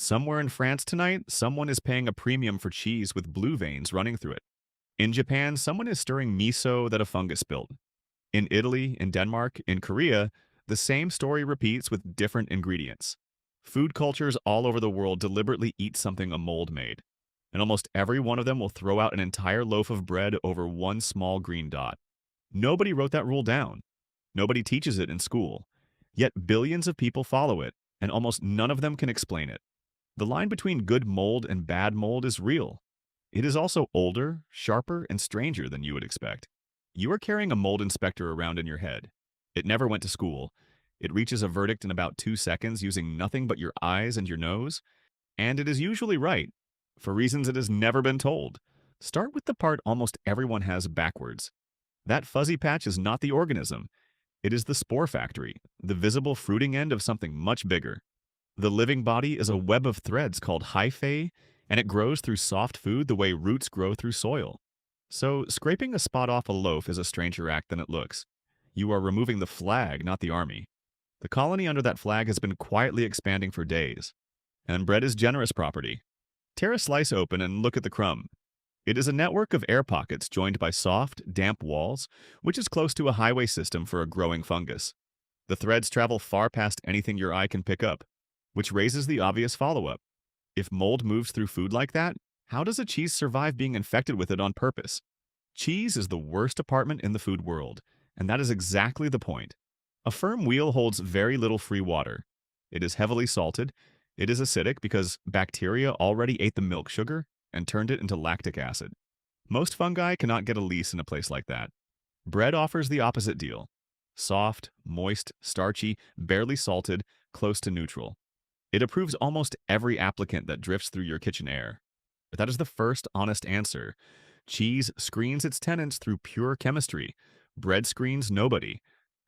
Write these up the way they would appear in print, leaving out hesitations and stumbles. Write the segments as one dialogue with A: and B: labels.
A: Somewhere in France tonight, someone is paying a premium for cheese with blue veins running through it. In Japan, someone is stirring miso that a fungus built. In Italy, in Denmark, in Korea, the same story repeats with different ingredients. Food cultures all over the world deliberately eat something a mold made, and almost every one of them will throw out an entire loaf of bread over one small green dot. Nobody wrote that rule down. Nobody teaches it in school. Yet billions of people follow it, and almost none of them can explain it. The line between good mold and bad mold is real. It is also older, sharper, and stranger than you would expect. You are carrying a mold inspector around in your head. It never went to school. It reaches a verdict in about 2 seconds using nothing but your eyes and your nose. And it is usually right, for reasons it has never been told. Start with the part almost everyone has backwards. That fuzzy patch is not the organism. It is the spore factory, the visible fruiting end of something much bigger. The living body is a web of threads called hyphae, and it grows through soft food the way roots grow through soil. So, scraping a spot off a loaf is a stranger act than it looks. You are removing the flag, not the army. The colony under that flag has been quietly expanding for days. And bread is generous property. Tear a slice open and look at the crumb. It is a network of air pockets joined by soft, damp walls, which is close to a highway system for a growing fungus. The threads travel far past anything your eye can pick up, which raises the obvious follow-up. If mold moves through food like that, how does a cheese survive being infected with it on purpose? Cheese is the worst apartment in the food world, and that is exactly the point. A firm wheel holds very little free water. It is heavily salted. It is acidic because bacteria already ate the milk sugar and turned it into lactic acid. Most fungi cannot get a lease in a place like that. Bread offers the opposite deal. Soft, moist, starchy, barely salted, close to neutral. It approves almost every applicant that drifts through your kitchen air. But that is the first honest answer. Cheese screens its tenants through pure chemistry. Bread screens nobody.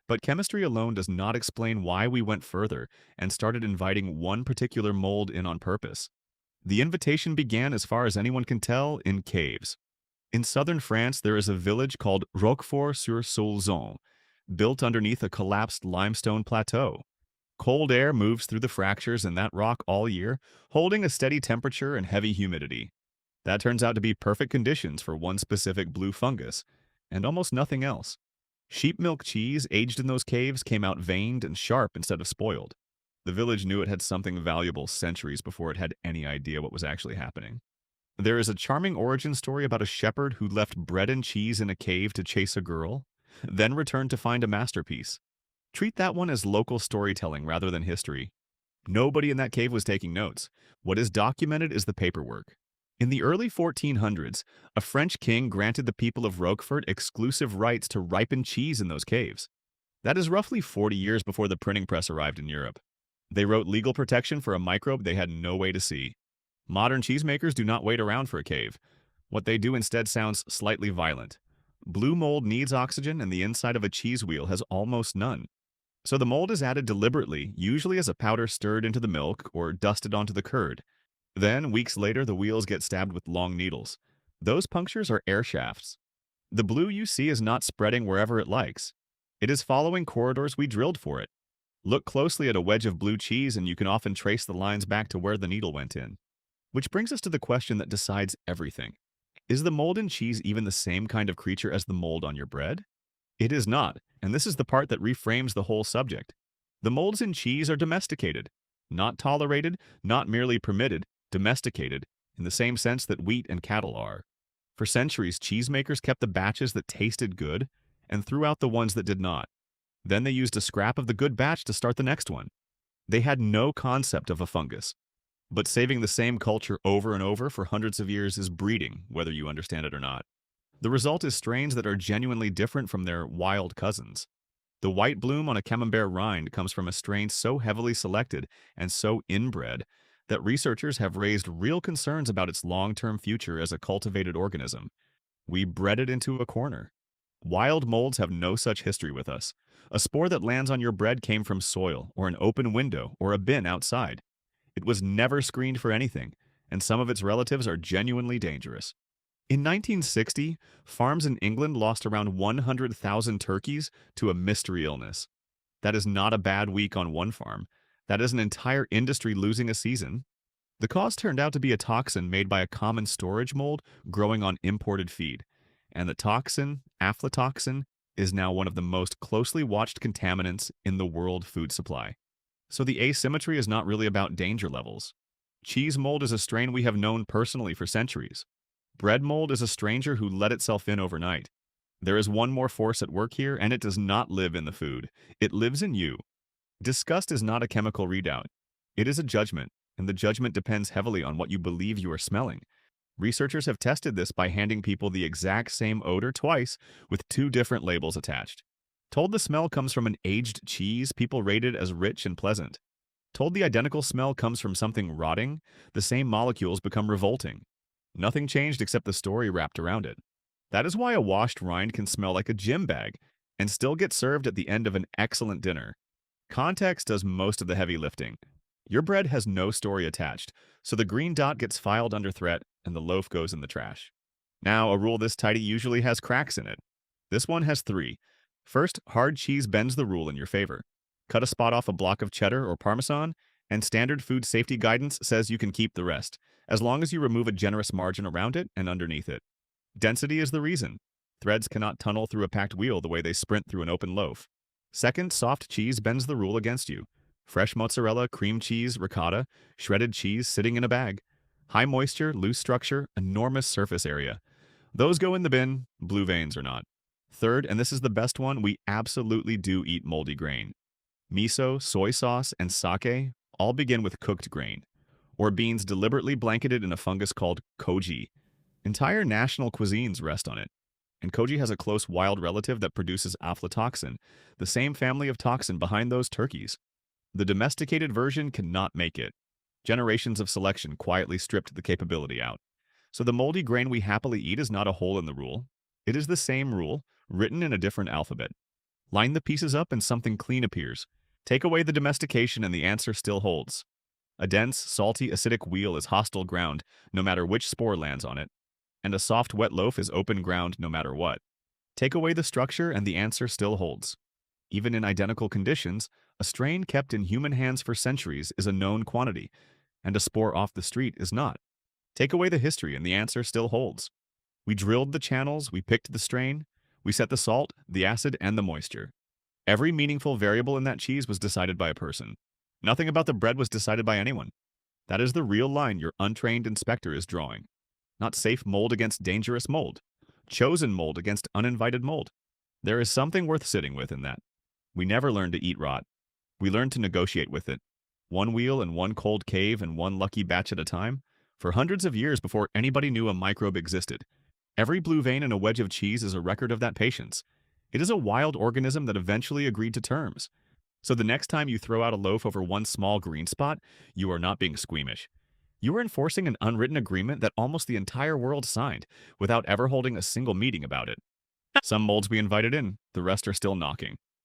A: But chemistry alone does not explain why we went further and started inviting one particular mold in on purpose. The invitation began, as far as anyone can tell, in caves. In southern France, there is a village called Roquefort-sur-Soulzon, built underneath a collapsed limestone plateau. Cold air moves through the fractures in that rock all year, holding a steady temperature and heavy humidity. That turns out to be perfect conditions for one specific blue fungus, and almost nothing else. Sheep milk cheese aged in those caves came out veined and sharp instead of spoiled. The village knew it had something valuable centuries before it had any idea what was actually happening. There is a charming origin story about a shepherd who left bread and cheese in a cave to chase a girl, then returned to find a masterpiece. Treat that one as local storytelling rather than history. Nobody in that cave was taking notes. What is documented is the paperwork. In the early 1400s, a French king granted the people of Roquefort exclusive rights to ripen cheese in those caves. That is roughly 40 years before the printing press arrived in Europe. They wrote legal protection for a microbe they had no way to see. Modern cheesemakers do not wait around for a cave. What they do instead sounds slightly violent. Blue mold needs oxygen, and the inside of a cheese wheel has almost none. So the mold is added deliberately, usually as a powder stirred into the milk or dusted onto the curd. Then, weeks later, the wheels get stabbed with long needles. Those punctures are air shafts. The blue you see is not spreading wherever it likes. It is following corridors we drilled for it. Look closely at a wedge of blue cheese and you can often trace the lines back to where the needle went in. Which brings us to the question that decides everything. Is the mold in cheese even the same kind of creature as the mold on your bread? It is not, and this is the part that reframes the whole subject. The molds in cheese are domesticated. Not tolerated, not merely permitted, domesticated, in the same sense that wheat and cattle are. For centuries, cheesemakers kept the batches that tasted good and threw out the ones that did not. Then they used a scrap of the good batch to start the next one. They had no concept of a fungus. But saving the same culture over and over for hundreds of years is breeding, whether you understand it or not. The result is strains that are genuinely different from their wild cousins. The white bloom on a camembert rind comes from a strain so heavily selected and so inbred that researchers have raised real concerns about its long-term future as a cultivated organism. We bred it into a corner. Wild molds have no such history with us. A spore that lands on your bread came from soil, or an open window, or a bin outside. It was never screened for anything, and some of its relatives are genuinely dangerous. In 1960, farms in England lost around 100,000 turkeys to a mystery illness. That is not a bad week on one farm. That is an entire industry losing a season. The cause turned out to be a toxin made by a common storage mold growing on imported feed. And the toxin, aflatoxin, is now one of the most closely watched contaminants in the world food supply. So the asymmetry is not really about danger levels. Cheese mold is a strain we have known personally for centuries. Bread mold is a stranger who let itself in overnight. There is one more force at work here, and it does not live in the food. It lives in you. Disgust is not a chemical readout. It is a judgment, and the judgment depends heavily on what you believe you are smelling. Researchers have tested this by handing people the exact same odor twice with two different labels attached. Told the smell comes from an aged cheese, people rated as rich and pleasant. Told the identical smell comes from something rotting, the same molecules become revolting. Nothing changed except the story wrapped around it. That is why a washed rind can smell like a gym bag and still get served at the end of an excellent dinner. Context does most of the heavy lifting. Your bread has no story attached, so the green dot gets filed under threat and the loaf goes in the trash. Now, a rule this tidy usually has cracks in it. This one has three. First, hard cheese bends the rule in your favor. Cut a spot off a block of cheddar or Parmesan, and standard food safety guidance says you can keep the rest, as long as you remove a generous margin around it and underneath it. Density is the reason. Threads cannot tunnel through a packed wheel the way they sprint through an open loaf. Second, soft cheese bends the rule against you. Fresh mozzarella, cream cheese, ricotta, shredded cheese sitting in a bag. High moisture, loose structure, enormous surface area. Those go in the bin, blue veins or not. Third, and this is the best one, we absolutely do eat moldy grain. Miso, soy sauce, and sake all begin with cooked grain, or beans deliberately blanketed in a fungus called koji. Entire national cuisines rest on it. And koji has a close wild relative that produces aflatoxin, the same family of toxin behind those turkeys. The domesticated version cannot make it. Generations of selection quietly stripped the capability out. So the moldy grain we happily eat is not a hole in the rule. It is the same rule, written in a different alphabet. Line the pieces up and something clean appears. Take away the domestication and the answer still holds. A dense, salty, acidic wheel is hostile ground, no matter which spore lands on it. And a soft, wet loaf is open ground no matter what. Take away the structure and the answer still holds. Even in identical conditions, a strain kept in human hands for centuries is a known quantity, and a spore off the street is not. Take away the history and the answer still holds. We drilled the channels, we picked the strain, we set the salt, the acid, and the moisture. Every meaningful variable in that cheese was decided by a person. Nothing about the bread was decided by anyone. That is the real line your untrained inspector is drawing. Not safe mold against dangerous mold. Chosen mold against uninvited mold. There is something worth sitting with in that. We never learned to eat rot. We learned to negotiate with it. One wheel in one cold cave and one lucky batch at a time, for hundreds of years before anybody knew a microbe existed. Every blue vein in a wedge of cheese is a record of that patience. It is a wild organism that eventually agreed to terms. So the next time you throw out a loaf over one small green spot, you are not being squeamish. You are enforcing an unwritten agreement that almost the entire world signed, without ever holding a single meeting about it. Some molds we invited in, the rest are still knocking.